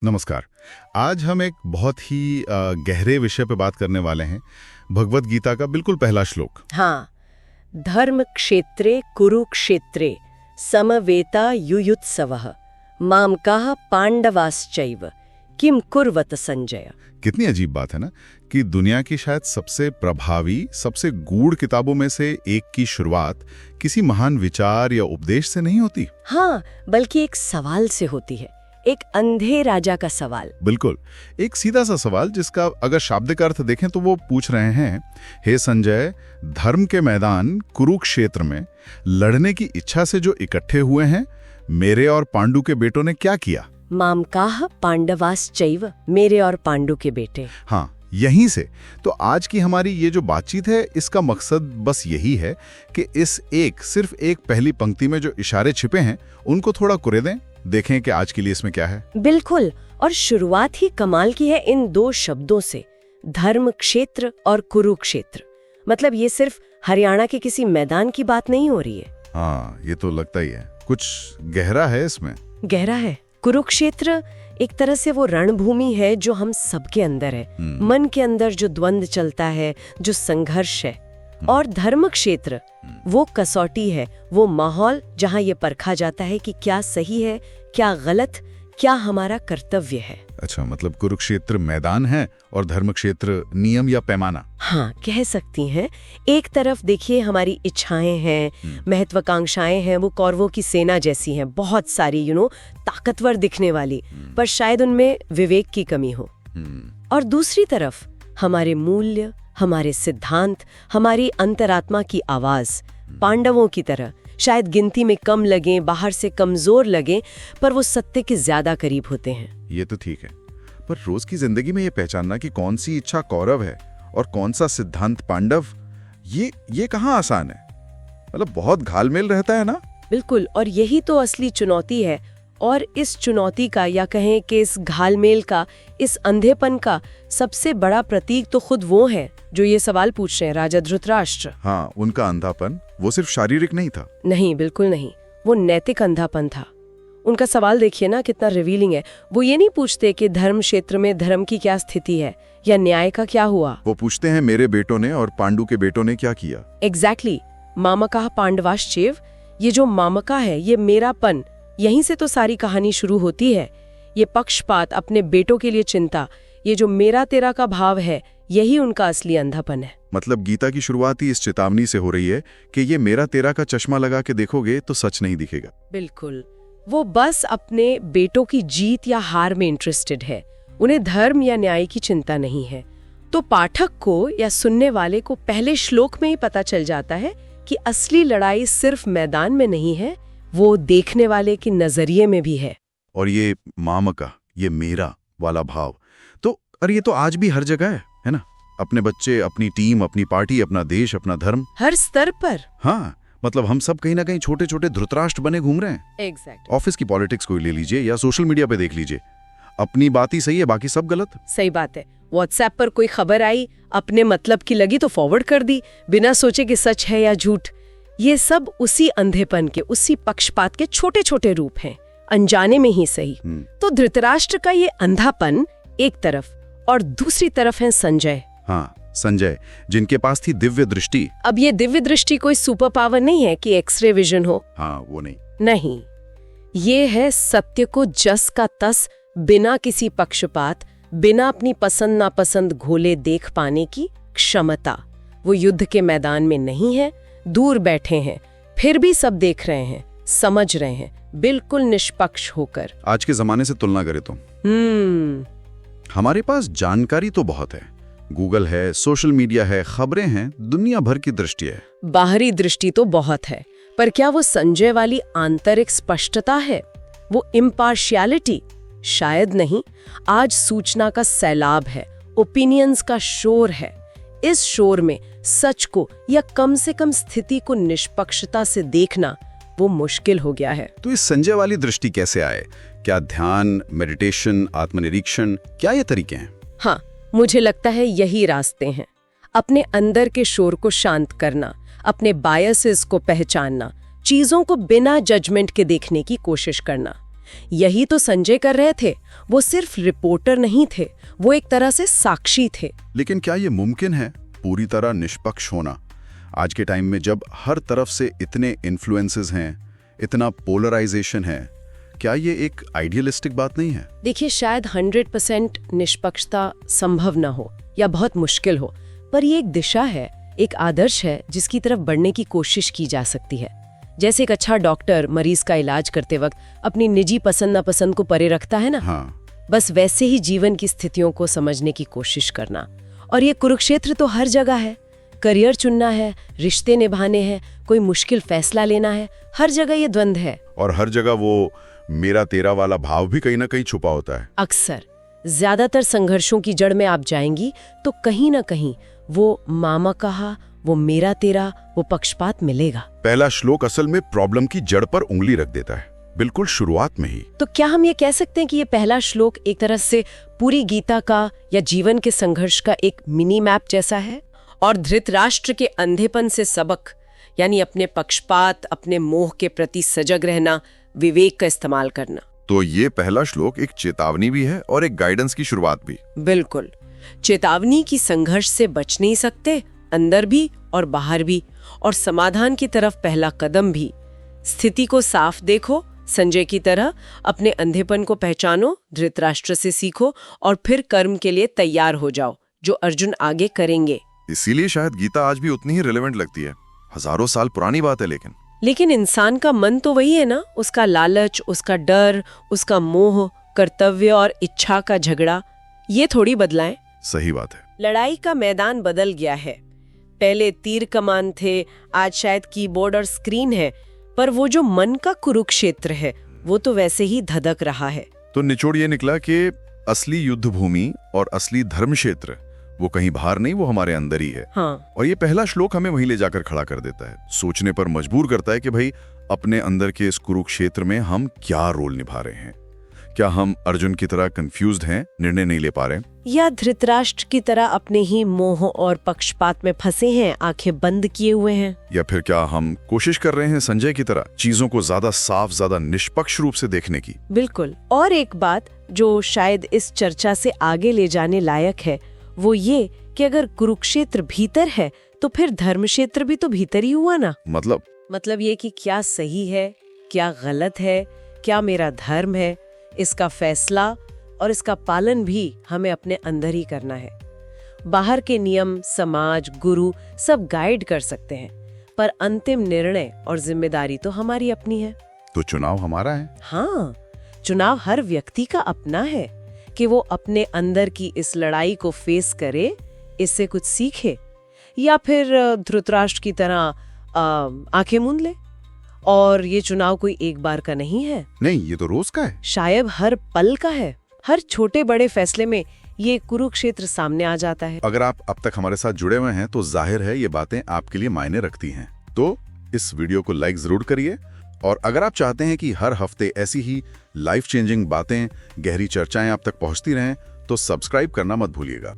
नमस्कार। आज हम एक बहुत ही गहरे विषय पे बात करने वाले हैं। भगवत गीता का बिल्कुल पहला श्लोक। हाँ, धर्म क्षेत्रे कुरुक्षेत्रे समवेता युयुत्सवः मामकाः पांडवाश्चैव किम कुर्वत संजय। कितनी अजीब बात है ना कि दुनिया की शायद सबसे प्रभावी, सबसे गूढ़ किताबों में से एक की शुरुआत किसी महान विचार या उपदेश से नहीं होती। हाँ, बल्कि एक सवाल से होती है, एक अंधे राजा का सवाल। बिल्कुल, एक सीधा सा सवाल जिसका अगर शाब्दिक अर्थ देखें तो वो पूछ रहे हैं, हे संजय, धर्म के मैदान कुरुक्षेत्र में लड़ने की इच्छा से जो इकट्ठे हुए हैं, मेरे और पांडु के बेटों ने क्या किया? मामकाः पांडवाश्चैव, मेरे और पांडु के बेटे। हाँ, यहीं से तो आज की हमारी ये जो बातचीत है, इसका मकसद बस यही है कि इस सिर्फ एक पहली पंक्ति में जो इशारे छिपे हैं उनको थोड़ा कुरे दें, देखें कि आज के लिए इसमें क्या है। बिल्कुल, और शुरुआत ही कमाल की है इन दो शब्दों से, धर्म क्षेत्र और कुरुक्षेत्र। मतलब ये सिर्फ हरियाणा के किसी मैदान की बात नहीं हो रही है। हाँ, ये तो लगता ही है, कुछ गहरा है इसमें। गहरा है। कुरुक्षेत्र एक तरह से वो रणभूमि है जो हम सबके अंदर है, मन के अंदर जो द्वंद्व चलता है, जो संघर्ष है। और धर्म क्षेत्र वो कसौटी है, वो माहौल जहाँ ये परखा जाता है कि क्या सही है, क्या गलत, क्या हमारा कर्तव्य है। अच्छा, मतलब कुरुक्षेत्र मैदान है और धर्म क्षेत्र नियम या पैमाना। हाँ, कह सकती हैं। एक तरफ देखिए हमारी इच्छाएं हैं, महत्वाकांक्षाएं हैं, वो कौरवों की सेना जैसी हैं, बहुत सारी ताकतवर दिखने वाली, पर शायद उनमें विवेक की कमी हो। और दूसरी तरफ हमारे मूल्य, हमारे सिद्धांत, हमारी अंतरात्मा की आवाज, पांडवों की तरह शायद गिनती में कम लगें, बाहर से कमजोर लगें, पर वो सत्य के ज्यादा करीब होते हैं। ये तो ठीक है, पर रोज की जिंदगी में ये पहचानना कि कौन सी इच्छा कौरव है और कौन सा सिद्धांत पांडव, ये कहाँ आसान है। मतलब बहुत घालमेल रहता है ना। बिल्कुल, और यही तो असली चुनौती है। और इस चुनौती का, या कहें कि इस घालमेल का, इस अंधेपन का सबसे बड़ा प्रतीक तो खुद वो है जो ये सवाल पूछ रहे हैं, राजा धृतराष्ट्र। हाँ, उनका अंधापन वो सिर्फ शारीरिक नहीं था। नहीं, बिल्कुल नहीं, वो नैतिक अंधापन था। उनका सवाल देखिए ना, कितना रिवीलिंग है। वो ये नहीं पूछते कि धर्म क्षेत्र में धर्म की क्या स्थिति है या न्याय का क्या हुआ। वो पूछते हैं, मेरे बेटों ने और पांडु के बेटों ने क्या किया। एग्जैक्टली। मामकाः पांडवाश्चैव, ये जो मामका है, ये मेरापन, यहीं से तो सारी कहानी शुरू होती है। ये पक्षपात, अपने बेटों के लिए चिंता, ये जो मेरा तेरा का भाव है, यही उनका असली अंधापन है। मतलब गीता की शुरुआत ही इस चेतावनी से हो रही है कि ये मेरा तेरा का चश्मा लगा के देखोगे तो सच नहीं दिखेगा। बिल्कुल, वो बस अपने बेटों की जीत या हार में इंटरेस्टेड है, उन्हें धर्म या न्याय की चिंता नहीं है। तो पाठक को या सुनने वाले को पहले श्लोक में ही पता चल जाता है कि असली लड़ाई सिर्फ मैदान में नहीं है, वो देखने वाले के नजरिए में भी है। और ये मामका, ये मेरा वाला भाव तो, अरे ये तो आज भी हर जगह है ना। अपने बच्चे, अपनी टीम, अपनी पार्टी, अपना देश, अपना धर्म, हर स्तर पर। हाँ, मतलब हम सब कहीं ना कहीं छोटे छोटे धृतराष्ट्र बने घूम रहे हैं। एग्जैक्ट। ऑफिस की पॉलिटिक्स को ले लीजिए या सोशल मीडिया पे देख लीजिए, अपनी बात ही सही है, बाकी सब गलत। सही बात है। व्हाट्सएप पर कोई खबर आई, अपने मतलब की लगी तो फॉरवर्ड कर दी, बिना सोचे कि सच है या झूठ। ये सब उसी अंधेपन के, उसी पक्षपात के छोटे छोटे रूप हैं, अनजाने में ही सही। तो धृतराष्ट्र का ये अंधापन एक तरफ, और दूसरी तरफ है संजय। हाँ, संजय, जिनके पास थी दिव्य दृष्टि। अब ये दिव्य दृष्टि कोई सुपर पावर नहीं है कि एक्सरे विजन हो। हाँ, वो नहीं। नहीं, ये है सत्य को जस का तस, बिना किसी पक्षपात, बिना अपनी पसंद नापसंद घोले देख पाने की क्षमता। वो युद्ध के मैदान में नहीं है, दूर बैठे हैं, फिर भी सब देख रहे हैं, समझ रहे हैं, बिल्कुल निष्पक्ष होकर। आज के जमाने से तुलना करें तो हमारे पास जानकारी तो बहुत है, गूगल है, सोशल मीडिया है, खबरें हैं, दुनिया भर की दृष्टि है। बाहरी दृष्टि तो बहुत है, पर क्या वो संजय वाली आंतरिक स्पष्टता है, वो इम्पार्शियलिटी? शायद नहीं। आज सूचना का सैलाब है, ओपिनियंस का शोर है। इस शोर में सच को या कम से कम स्थिति को निष्पक्षता से देखना वो मुश्किल हो गया है। तो इस संजय वाली दृष्टि कैसे आए? क्या ध्यान, मेडिटेशन, आत्मनिरीक्षण, क्या ये तरीके हैं? हाँ, मुझे लगता है यही रास्ते हैं। अपने अंदर के शोर को शांत करना, अपने बायसेस को पहचानना, चीजों को बिना जजमेंट के देखने की कोशिश करना। यही तो संजय कर रहे थे। वो सिर्फ रिपोर्टर नहीं थे, वो एक तरह से साक्षी थे। लेकिन क्या ये मुमकिन है, पूरी तरह निष्पक्ष होना, आज के टाइम में जब हर तरफ से इतने इन्फ्लुएंसेस हैं, इतना पोलराइजेशन है? क्या ये एक आइडियलिस्टिक बात नहीं है? देखिए, शायद 100% निष्पक्षता संभव ना हो या बहुत मुश्किल हो, पर ये एक दिशा है, एक आदर्श है जिसकी तरफ बढ़ने की कोशिश की जा सकती है। जैसे एक अच्छा डॉक्टर मरीज का इलाज करते वक्त अपनी निजी पसंद नापसंद को परे रखता है ना, हाँ। बस वैसे ही जीवन की स्थितियों को समझने की कोशिश करना। और ये कुरुक्षेत्र तो हर जगह है। करियर चुनना है, रिश्ते निभाने हैं, कोई मुश्किल फैसला लेना है, हर जगह ये द्वंद है। और हर जगह वो मेरा तेरा वाला भाव भी कहीं ना कहीं छुपा होता है। अक्सर ज्यादातर संघर्षों की जड़ में आप जाएंगी तो कहीं ना कहीं वो मामा कहा, वो मेरा तेरा, वो पक्षपात मिलेगा। पहला श्लोक असल में प्रॉब्लम की जड़ पर उंगली रख देता है, बिल्कुल शुरुआत में ही। तो क्या हम ये कह सकते हैं कि ये पहला श्लोक एक तरह से पूरी गीता का या जीवन के संघर्ष का एक मिनी मैप जैसा है? और धृतराष्ट्र के अंधेपन से सबक, यानी अपने पक्षपात, अपने मोह के प्रति सजग रहना, विवेक का इस्तेमाल करना। तो ये पहला श्लोक एक चेतावनी भी है और एक गाइडेंस की शुरुआत भी। बिल्कुल, चेतावनी की संघर्ष से बच नहीं सकते, अंदर भी और बाहर भी, और समाधान की तरफ पहला कदम भी। स्थिति को साफ देखो, संजय की तरह अपने अंधेपन को पहचानो, धृतराष्ट्र से सीखो और फिर कर्म के लिए तैयार हो जाओ, जो अर्जुन आगे करेंगे। इसीलिए शायद गीता आज भी उतनी ही रिलेवेंट लगती है। हजारों साल पुरानी बात है, लेकिन इंसान का मन तो वही है ना, उसका लालच, उसका डर, उसका मोह, कर्तव्य और इच्छा का झगड़ा, ये थोड़ी बदलाएं। सही बात है। लड़ाई का मैदान बदल गया है। पहले तीर कमान थे, आज शायद कीबोर्ड और स्क्रीन है, पर वो जो मन का कुरुक्षेत्र है वो तो वैसे ही धधक रहा है। तो निचोड़ ये निकला कि असली युद्ध भूमि और असली धर्म क्षेत्र वो कहीं बाहर नहीं, वो हमारे अंदर ही है। हाँ। और ये पहला श्लोक हमें वहीं ले जाकर खड़ा कर देता है, सोचने पर मजबूर करता है कि भाई अपने अंदर के इस कुरुक्षेत्र में हम क्या रोल निभा रहे हैं। क्या हम अर्जुन की तरह कंफ्यूज्ड हैं, निर्णय नहीं ले पा रहे, या धृतराष्ट्र की तरह अपने ही मोह और पक्षपात में फंसे हैं, आंखें बंद किए हुए हैं? या फिर क्या हम कोशिश कर रहे हैं संजय की तरह चीजों को ज्यादा साफ, ज्यादा निष्पक्ष रूप से देखने की? बिल्कुल। और एक बात जो शायद इस चर्चा से आगे ले जाने लायक है, वो ये कि अगर कुरुक्षेत्र भीतर है तो फिर धर्म क्षेत्र भी तो भीतर ही हुआ ना। मतलब ये कि क्या सही है, क्या गलत है, क्या मेरा धर्म है, इसका फैसला और इसका पालन भी हमें अपने अंदर ही करना है। बाहर के नियम, समाज, गुरु सब गाइड कर सकते हैं, पर अंतिम निर्णय और जिम्मेदारी तो हमारी अपनी है। तो चुनाव हमारा है। हाँ, चुनाव हर व्यक्ति का अपना है कि वो अपने अंदर की इस लड़ाई को फेस करे, इससे कुछ सीखे, या फिर धृतराष्ट्र की तरह आंखें मूंद ले। और ये चुनाव कोई एक बार का नहीं है। नहीं, ये तो रोज का है, शायद हर पल का है। हर छोटे बड़े फैसले में ये कुरुक्षेत्र सामने आ जाता है। अगर आप अब तक हमारे साथ जुड़े हुए हैं तो जाहिर है ये बातें आपके लिए मायने रखती हैं। तो इस वीडियो को लाइक जरूर करिए, और अगर आप चाहते हैं कि हर हफ्ते ऐसी ही लाइफ चेंजिंग बातें, गहरी चर्चाएं आप तक पहुंचती रहें, तो सब्सक्राइब करना मत भूलिएगा।